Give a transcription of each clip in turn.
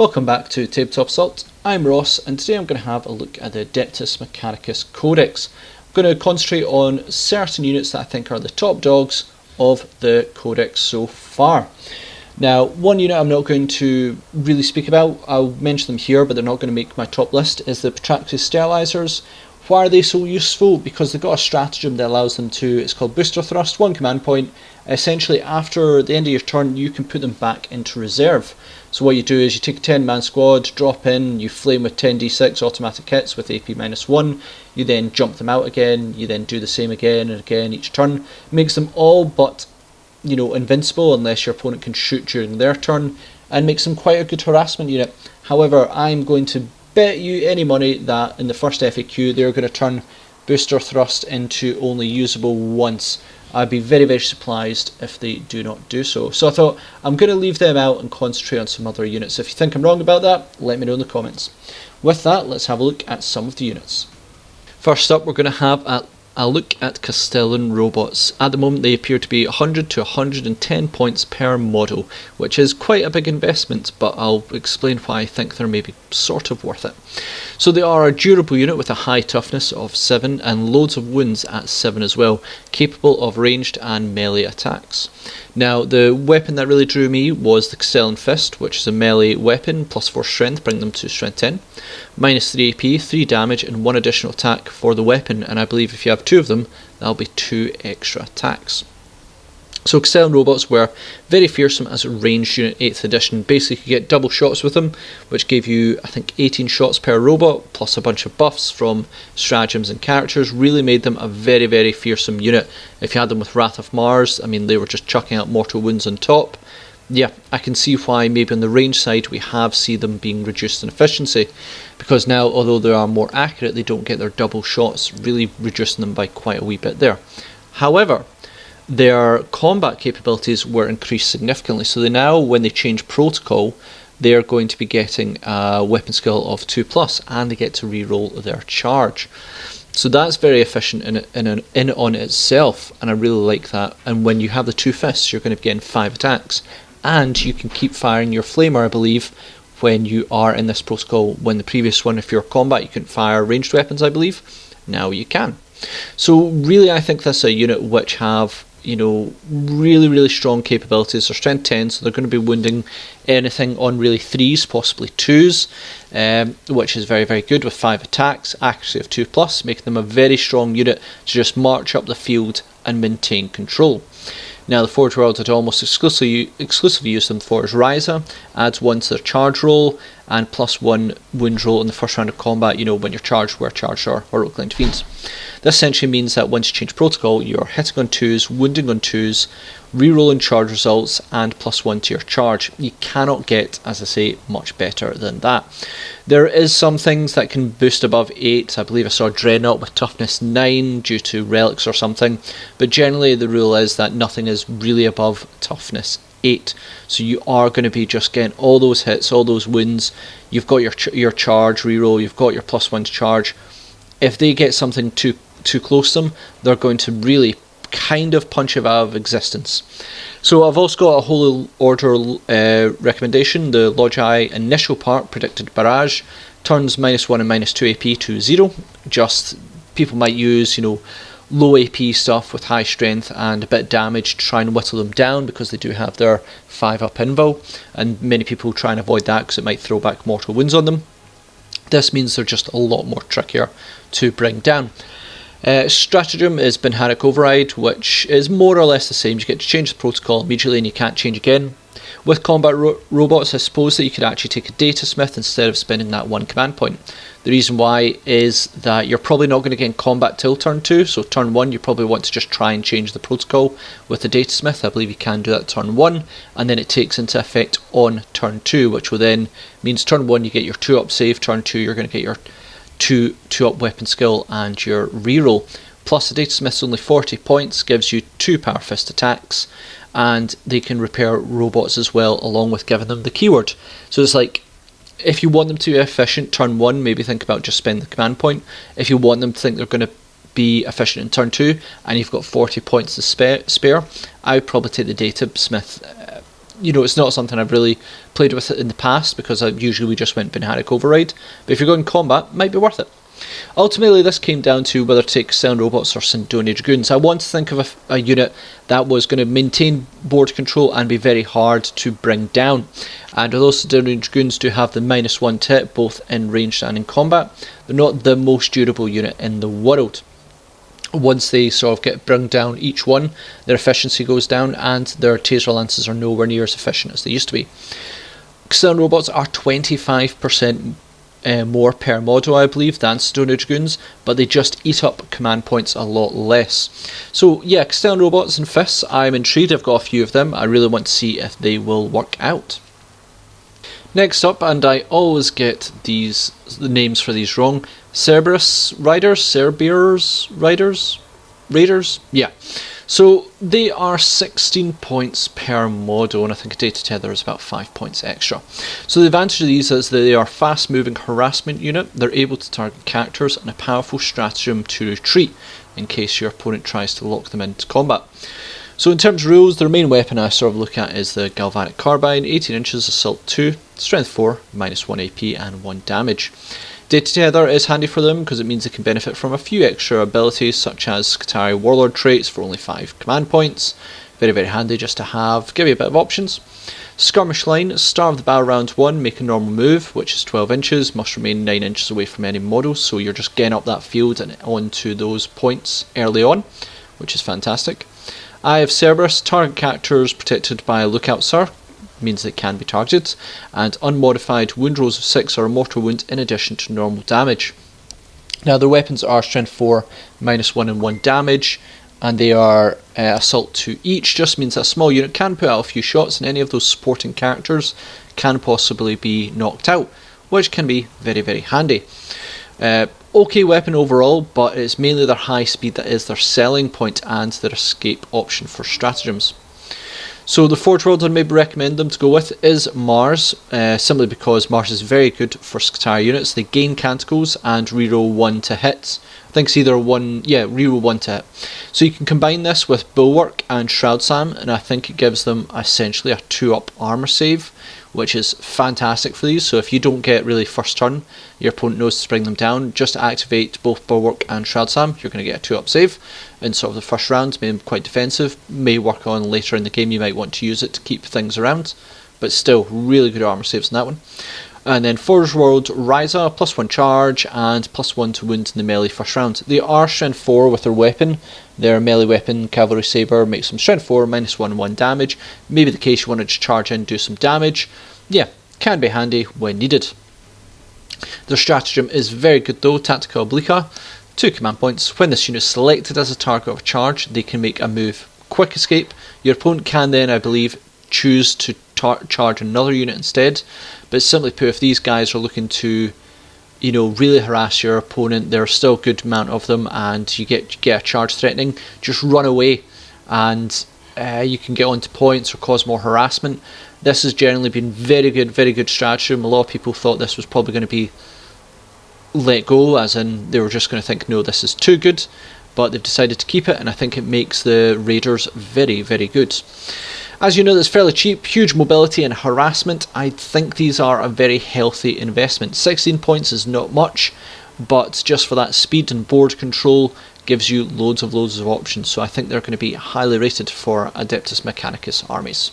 Welcome back to Tabletop Assault. I'm Ross, and today I'm going to have a look at the Adeptus Mechanicus codex. I'm going to concentrate on certain units that I think are the top dogs of the codex so far. Now, one unit I'm not going to really speak about, I'll mention them here, but they're not going to make my top list, is the Protractus Sterilizers. Why are they so useful? Because they've got a stratagem that allows them to, it's called Booster Thrust, 1 command point. Essentially, after the end of your turn, you can put them back into reserve. So what you do is you take a 10-man squad, drop in, you flame with 10d6 automatic hits with AP -1, you then jump them out again, you then do the same again and again each turn. Makes them all but, invincible unless your opponent can shoot during their turn, and makes them quite a good harassment unit. However, I'm going to bet you any money that in the first FAQ they're going to turn Booster Thrust into only usable once. I'd be very, very surprised if they do not do so. So I thought I'm going to leave them out and concentrate on some other units. If you think I'm wrong about that, let me know in the comments. With that, let's have a look at some of the units. First up, we're going to have a look at Kastelan Robots. At the moment they appear to be 100 to 110 points per model, which is quite a big investment, but I'll explain why I think they're maybe sort of worth it. So they are a durable unit with a high toughness of 7 and loads of wounds at 7 as well, capable of ranged and melee attacks. Now, the weapon that really drew me was the Kastelan Fist, which is a melee weapon, +4 strength, bring them to strength 10, -3 AP, 3 damage and 1 additional attack for the weapon, and I believe if you have 2 of them, that'll be 2 extra attacks. So Kastelan Robots were very fearsome as a ranged unit, 8th edition. Basically you get double shots with them, which gave you, I think, 18 shots per robot, plus a bunch of buffs from stratagems and characters. Really made them a very, very fearsome unit. If you had them with Wrath of Mars, I mean, they were just chucking out mortal wounds on top. Yeah, I can see why maybe on the range side we have seen them being reduced in efficiency, because now, although they are more accurate, they don't get their double shots, really reducing them by quite a wee bit there. However, their combat capabilities were increased significantly, so they now, when they change protocol, they're going to be getting a weapon skill of 2+, and they get to reroll their charge. So that's very efficient in on itself, and I really like that. And when you have the 2 fists, you're going to be getting 5 attacks, and you can keep firing your flamer, I believe, when you are in this protocol. When the previous one, if you're combat, you couldn't fire ranged weapons, I believe. Now you can. So really, I think this is a unit which have really, really strong capabilities. They're strength 10, so they're going to be wounding anything on really 3s, possibly 2s, which is very, very good with 5 attacks, accuracy of 2+, making them a very strong unit to just march up the field and maintain control. Now, the Forge World had almost exclusively used them for his Ryza, adds 1 to their charge roll, and +1 wound roll in the first round of combat, when you're charged, where charged are heroic linked fiends. This essentially means that once you change protocol, you're hitting on 2s, wounding on 2s, rerolling charge results, and +1 to your charge. You cannot get, as I say, much better than that. There is some things that can boost above 8. I believe I saw Dreadnought with toughness 9 due to relics or something, but generally the rule is that nothing is really above toughness 8. So you are going to be just getting all those hits, all those wounds. You've got your charge reroll, you've got your +1 to charge. If they get something too close to them, they're going to really kind of punch it out of existence. So I've also got a Holy Order recommendation. The Logi initial part, Predicted Barrage, turns -1 and -2 AP to 0. Just people might use, low AP stuff with high strength and a bit of damage to try and whittle them down, because they do have their 5-up invul, and many people try and avoid that because it might throw back mortal wounds on them. This means they're just a lot more trickier to bring down. Stratagem is Binharic Override, which is more or less the same. You get to change the protocol immediately and you can't change again. With combat robots, I suppose that you could actually take a Data Smith instead of spending that 1 command point. The reason why is that you're probably not going to get in combat till turn 2, so turn 1 you probably want to just try and change the protocol with the Data Smith. I believe you can do that turn 1, and then it takes into effect on turn 2, which will then means turn 1 you get your 2-up save, turn 2 you're going to get your 2-up weapon skill and your reroll. Plus the Data Smith's only 40 points, gives you 2 Power Fist attacks, and they can repair robots as well, along with giving them the keyword. So it's like, if you want them to be efficient turn 1, maybe think about just spending the command point. If you want them to think they're going to be efficient in turn 2 and you've got 40 points to spare, I would probably take the Data Smith you know, it's not something I've really played with in the past, because usually we just went Banharic Override, but if you're going combat, it might be worth it. Ultimately, this came down to whether to take Kastelan Robots or Sindoni Dragoons. I want to think of a unit that was going to maintain board control and be very hard to bring down. And although Sindoni Dragoons do have the -1 to hit, both in ranged and in combat, they're not the most durable unit in the world. Once they sort of get brung down each one, their efficiency goes down, and their taser lances are nowhere near as efficient as they used to be. Kastelan Robots are 25% more per model, I believe, than Sindoni Dragoons, but they just eat up command points a lot less. So yeah, Kastelan Robots and Fists, I'm intrigued. I've got a few of them. I really want to see if they will work out. Next up, and I always get the names for these wrong, Serberys Raiders, yeah. So they are 16 points per model, and I think a data tether is about 5 points extra. So the advantage of these is that they are a fast moving harassment unit. They're able to target characters, and a powerful stratagem to retreat in case your opponent tries to lock them into combat. So in terms of rules, their main weapon I sort of look at is the Galvanic Carbine, 18 inches, Assault 2, Strength 4, -1 AP and 1 damage. Data Tether is handy for them because it means they can benefit from a few extra abilities such as Skitarii Warlord traits for only 5 command points. Very, very handy just to have, give you a bit of options. Skirmish Line, start of the battle round 1, make a normal move, which is 12 inches, must remain 9 inches away from any model, so you're just getting up that field and onto those points early on, which is fantastic. Eye of Cerberus, target characters protected by a Lookout Sir, means it can be targeted, and unmodified wound rolls of 6 or a mortal wound in addition to normal damage. Now their weapons are Strength 4, -1 and 1 damage, and they are Assault 2 each. Just means that a small unit can put out a few shots and any of those supporting characters can possibly be knocked out, which can be very, very handy. Okay weapon overall, but it's mainly their high speed that is their selling point and their escape option for stratagems. So the Forge World I'd maybe recommend them to go with is Mars, simply because Mars is very good for Skitarii units. They gain canticles and reroll 1 to hit. I think it's either reroll 1 to hit. So you can combine this with Bulwark and Shroud Sam, and I think it gives them essentially a 2-up armor save, which is fantastic for these. So if you don't get really first turn, your opponent knows to bring them down, just activate both Bulwark and Shroud Sam, you're going to get a 2-up save in sort of the first round. May be quite defensive, may work on later in the game, you might want to use it to keep things around, but still really good armor saves on that one. And then Forge World Ryza, +1 charge and +1 to wound in the melee first round. They are Strength 4 with their weapon. Their melee weapon, Cavalry Saber, makes them Strength 4, -1 and 1 damage. Maybe the case you wanted to charge in and do some damage. Yeah, can be handy when needed. Their stratagem is very good though, Tactica Obliqua. 2 command points. When this unit is selected as a target of a charge, they can make a move Quick Escape. Your opponent can then, I believe, choose to charge another unit instead, but simply put, if these guys are looking to, you know, really harass your opponent, there's still a good amount of them, and you get a charge threatening, just run away, and you can get onto points or cause more harassment. This has generally been very good stratagem. A lot of people thought this was probably going to be let go, as in they were just going to think, no, this is too good, but they've decided to keep it, and I think it makes the Raiders very, very good. As you know, it's fairly cheap, huge mobility and harassment. I think these are a very healthy investment. 16 points is not much, but just for that speed and board control gives you loads of options, so I think they're going to be highly rated for Adeptus Mechanicus armies.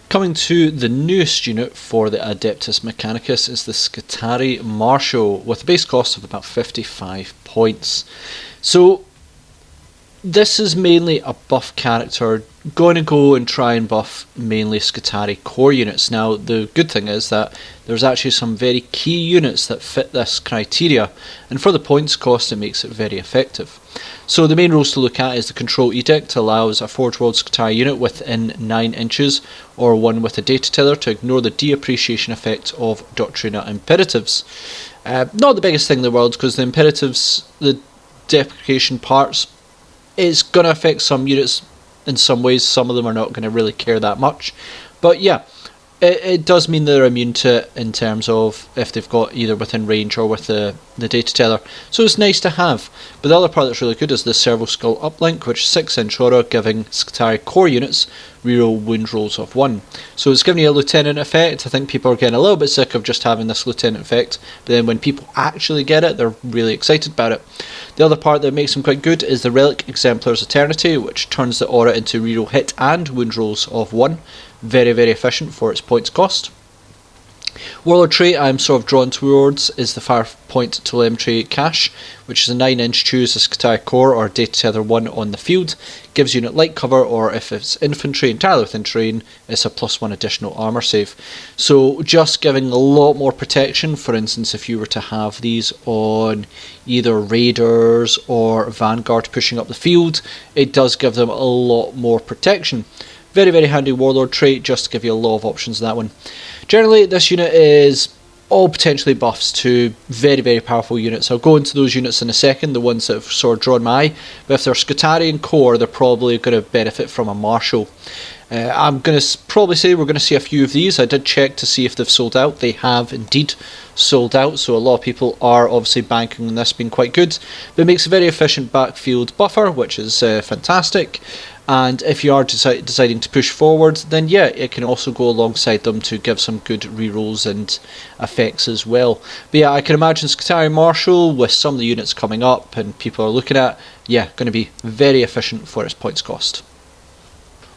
Coming to the newest unit for the Adeptus Mechanicus is the Skitarii Marshall, with a base cost of about 55 points. So this is mainly a buff character, going to go and try and buff mainly Skitarii core units. Now the good thing is that there's actually some very key units that fit this criteria, and for the points cost it makes it very effective. So the main rules to look at is the Control Edict allows a Forge World Skitarii unit within 9 inches or one with a data tether to ignore the deappreciation effect of Doctrina Imperatives. Not the biggest thing in the world, because the Imperatives, the deprecation parts, is going to affect some units in some ways. Some of them are not going to really care that much. But yeah, it does mean they're immune to it in terms of if they've got either within range or with the data teller. So it's nice to have. But the other part that's really good is the Servo Skull uplink, which is 6-inch aura, giving Skitarii core units reroll wound rolls of 1. So it's giving you a lieutenant effect. I think people are getting a little bit sick of just having this lieutenant effect, but then when people actually get it, they're really excited about it. The other part that makes them quite good is the Relic Exemplar's Eternity, which turns the aura into reroll hit and wound rolls of 1. Very, very efficient for its points cost. Warlord trait I'm sort of drawn towards is the Firepoint Telemetry Cache, which is a 9-inch choose a Skitarii core or data tether 1 on the field. Gives unit light cover, or if it's infantry entirely within terrain, it's a +1 additional armour save. So just giving a lot more protection. For instance, if you were to have these on either Raiders or Vanguard pushing up the field, it does give them a lot more protection. Very, very handy Warlord trait, just to give you a lot of options in that one. Generally, this unit is all potentially buffs to very, very powerful units. I'll go into those units in a second, the ones that have sort of drawn my eye. But if they're Skitarii and core, they're probably going to benefit from a Marshall. I'm going to probably say we're going to see a few of these. I did check to see if they've sold out. They have indeed sold out, so a lot of people are obviously banking on this being quite good. But it makes a very efficient backfield buffer, which is fantastic. And if you are deciding to push forward, then yeah, it can also go alongside them to give some good rerolls and effects as well. But yeah, I can imagine Skitarii Marshall with some of the units coming up and people are looking at, yeah, going to be very efficient for its points cost.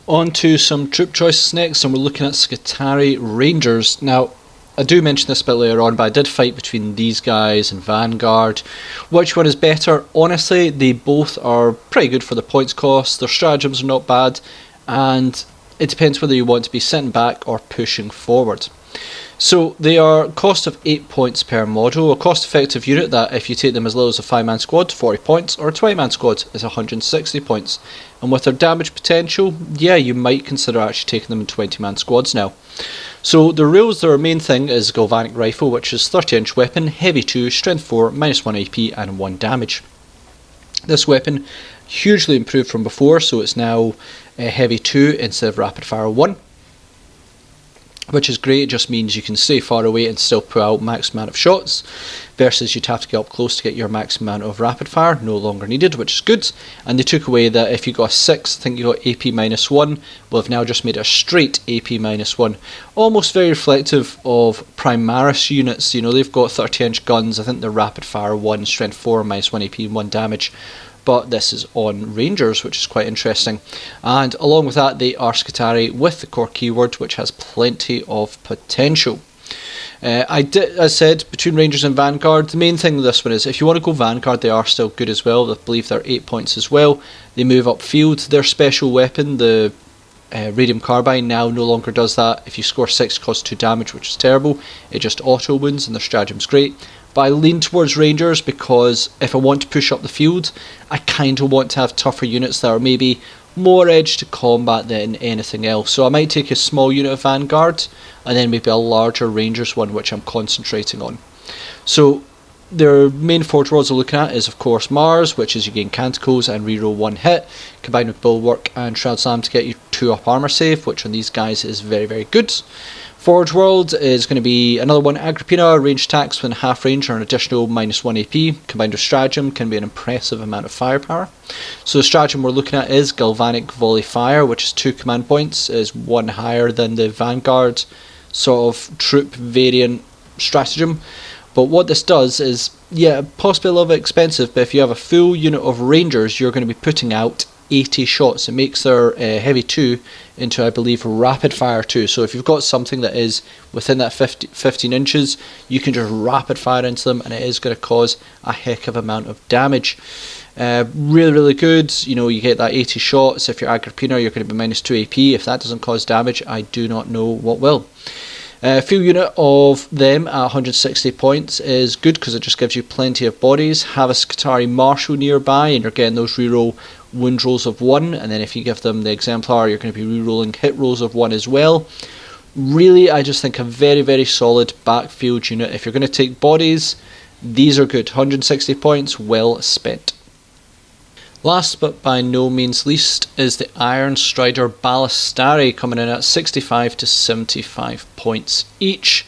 On to some troop choices next, and we're looking at Skitarii Rangers. Now, I do mention this a bit later on, but I did fight between these guys and Vanguard. Which one is better? Honestly, they both are pretty good for the points cost. Their stratagems are not bad, and it depends whether you want to be sitting back or pushing forward. So they are cost of 8 points per model, a cost effective unit that if you take them as low as a 5-man squad, 40 points, or a 20-man squad is 160 points. And with their damage potential, yeah, you might consider actually taking them in 20-man squads now. So the rules, their main thing is Galvanic Rifle, which is 30-inch weapon, heavy 2, strength 4, -1 AP and 1 damage. This weapon hugely improved from before, so it's now heavy 2 instead of rapid fire 1. Which is great. It just means you can stay far away and still put out max amount of shots, versus you'd have to get up close to get your max amount of rapid fire, no longer needed, which is good. And they took away that if you got a 6, I think you got AP -1, well, they've now just made it a straight AP -1. Almost very reflective of Primaris units. You know, they've got 30-inch guns, I think they're rapid fire 1, strength 4, -1 AP and 1 damage. But this is on Rangers, which is quite interesting. And along with that, they are Skitarii with the core keyword, which has plenty of potential. I said, between Rangers and Vanguard, the main thing with this one is, if you want to go Vanguard, they are still good as well. I believe they're 8 points as well. They move upfield. Their special weapon, the Radium Carbine, now no longer does that. If you score 6, it costs 2 damage, which is terrible. It just auto wounds, and their stratagem's great. But I lean towards Rangers because if I want to push up the field, I kind of want to have tougher units that are maybe more edge to combat than anything else. So I might take a small unit of Vanguard and then maybe a larger Rangers one, which I'm concentrating on. So their main forge worlds I'm looking at is of course Mars, which is you gain Canticles and reroll 1 hit, combined with Bulwark and Shroud Slam to get you 2 up armor save, which on these guys is very, very good. Forge World is going to be another one, Agrippina, ranged attacks when half range or an additional -1 AP, combined with Stratagem, can be an impressive amount of firepower. So the Stratagem we're looking at is Galvanic Volley Fire, which is 2 command points, is 1 higher than the Vanguard sort of troop variant Stratagem. But what this does is, yeah, possibly a little bit expensive, but if you have a full unit of Rangers, you're going to be putting out 80 shots. It makes their heavy 2 into, I believe, rapid fire 2. So if you've got something that is within that 15 inches, you can just rapid fire into them, and it is going to cause a heck of amount of damage. Really, really good. You know, you get that 80 shots. If you're Agrippina, you're going to be -2 AP. If that doesn't cause damage, I do not know what will. Full unit of them at 160 points is good because it just gives you plenty of bodies. Have a Skitarii Marshall nearby and you're getting those reroll wound rolls of 1, and then if you give them the Exemplar, you're going to be rerolling hit rolls of 1 as well. Really, I just think a very, very solid backfield unit. If you're going to take bodies, these are good. 160 points, well spent. Last but by no means least is the Ironstrider Ballistarii, coming in at 65 to 75 points each.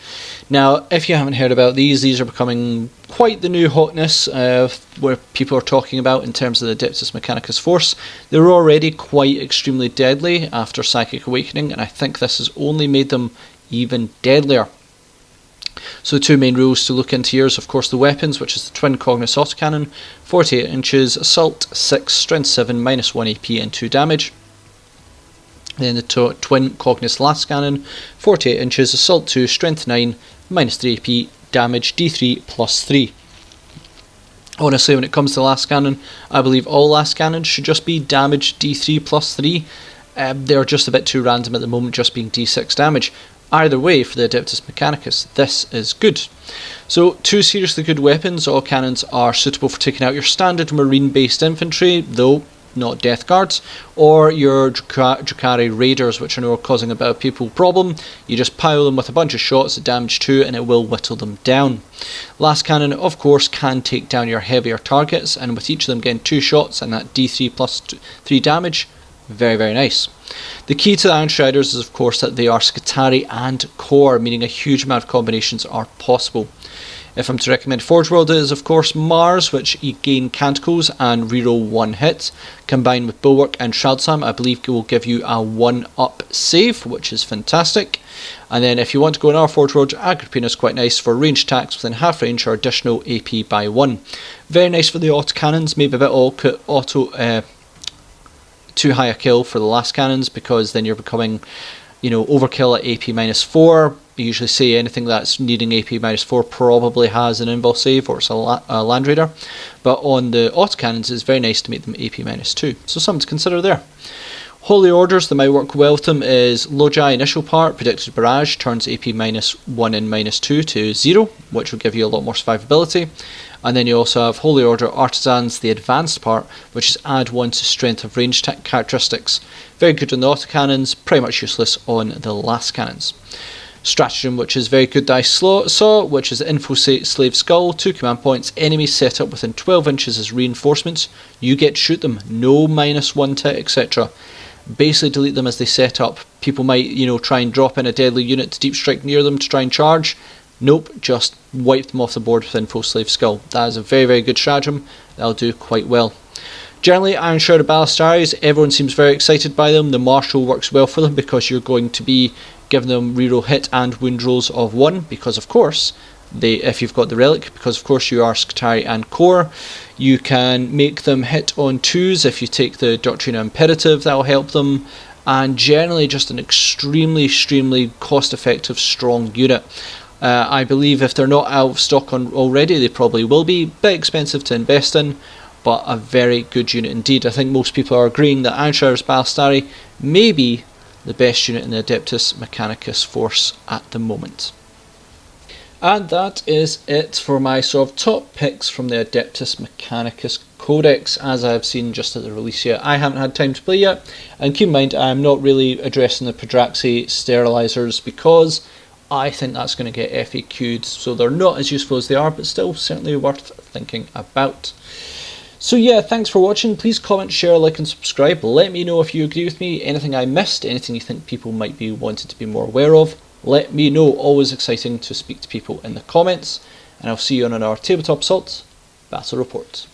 Now, if you haven't heard about these are becoming quite the new hotness where people are talking about in terms of the Adeptus Mechanicus force. They were already quite extremely deadly after Psychic Awakening, and I think this has only made them even deadlier. So the two main rules to look into here is of course the weapons, which is the Twin Cognis Autocannon, 48 inches, Assault 6, Strength 7, minus 1 AP and 2 damage. Then the Twin Cognis Lascannon, 48 inches, Assault 2, Strength 9, minus 3 AP, damage D3 plus 3. Honestly, when it comes to Lascannon, I believe all Lascannons should just be damage D3 plus 3. They're just a bit too random at the moment, just being D6 damage. Either way, for the Adeptus Mechanicus, this is good. So, two seriously good weapons. All cannons are suitable for taking out your standard marine-based infantry, though not Death Guards, or your Skitarii Raiders, which I know are causing a bit of people problem. You just pile them with a bunch of shots at damage 2 and it will whittle them down. Lascannon, of course, can take down your heavier targets, and with each of them getting 2 shots and that D3 plus 3 damage, very, very nice. The key to the Ironstriders is of course that they are Skitarii and core, meaning a huge amount of combinations are possible. If I'm to recommend Forge World, it is of course Mars, which you gain Canticles and reroll 1 hit. Combined with Bulwark and Shroud Slam, I believe it will give you a 1-up save, which is fantastic. And then if you want to go in our Forge World, Agrippina is quite nice for ranged attacks within half range or additional AP by 1. Very nice for the autocannons, maybe a bit too high a kill for the Lascannons, because then you're becoming, overkill at AP minus 4. I usually say anything that's needing AP minus 4 probably has an invul save, or it's a Land Raider. But on the autocannons, it's very nice to make them AP minus 2. So something to consider there. Holy Orders that might work well with them is Logi initial part, Predicted Barrage, turns AP minus 1 and minus 2 to 0, which will give you a lot more survivability. And then you also have Holy Order Artisans, the advanced part, which is add 1 to strength of range characteristics. Very good on the autocannons, pretty much useless on the Lascannons. Stratagem, which is very good that I saw, which is Info Slave Skull, 2 command points, enemies set up within 12 inches as reinforcements, you get to shoot them, no minus 1 to etc. Basically delete them as they set up. People might, try and drop in a deadly unit to deep strike near them to try and charge. Nope, just wipe them off the board with Info Slave Skull. That is a very, very good stratagem. That'll do quite well. Generally, Ironstrider Ballistarii, everyone seems very excited by them. The Marshall works well for them because you're going to be giving them reroll hit and wound rolls of 1, because of course, if you've got the relic, because of course you are Skitarii and core. You can make them hit on 2s if you take the Doctrina Imperative, that will help them. And generally just an extremely cost effective strong unit. I believe if they're not out of stock already, they probably will be. Bit expensive to invest in, but a very good unit indeed. I think most people are agreeing that Ironstrider Ballistarii may be the best unit in the Adeptus Mechanicus force at the moment. And that is it for my sort of top picks from the Adeptus Mechanicus Codex, as I've seen just at the release yet. I haven't had time to play yet, and keep in mind I'm not really addressing the Pradraxi sterilizers because I think that's going to get FAQ'd, so they're not as useful as they are, but still certainly worth thinking about. So yeah, thanks for watching. Please comment, share, like and subscribe. Let me know if you agree with me, anything I missed, anything you think people might be wanting to be more aware of. Let me know. Always exciting to speak to people in the comments, and I'll see you on our Tabletop Assault Battle Report.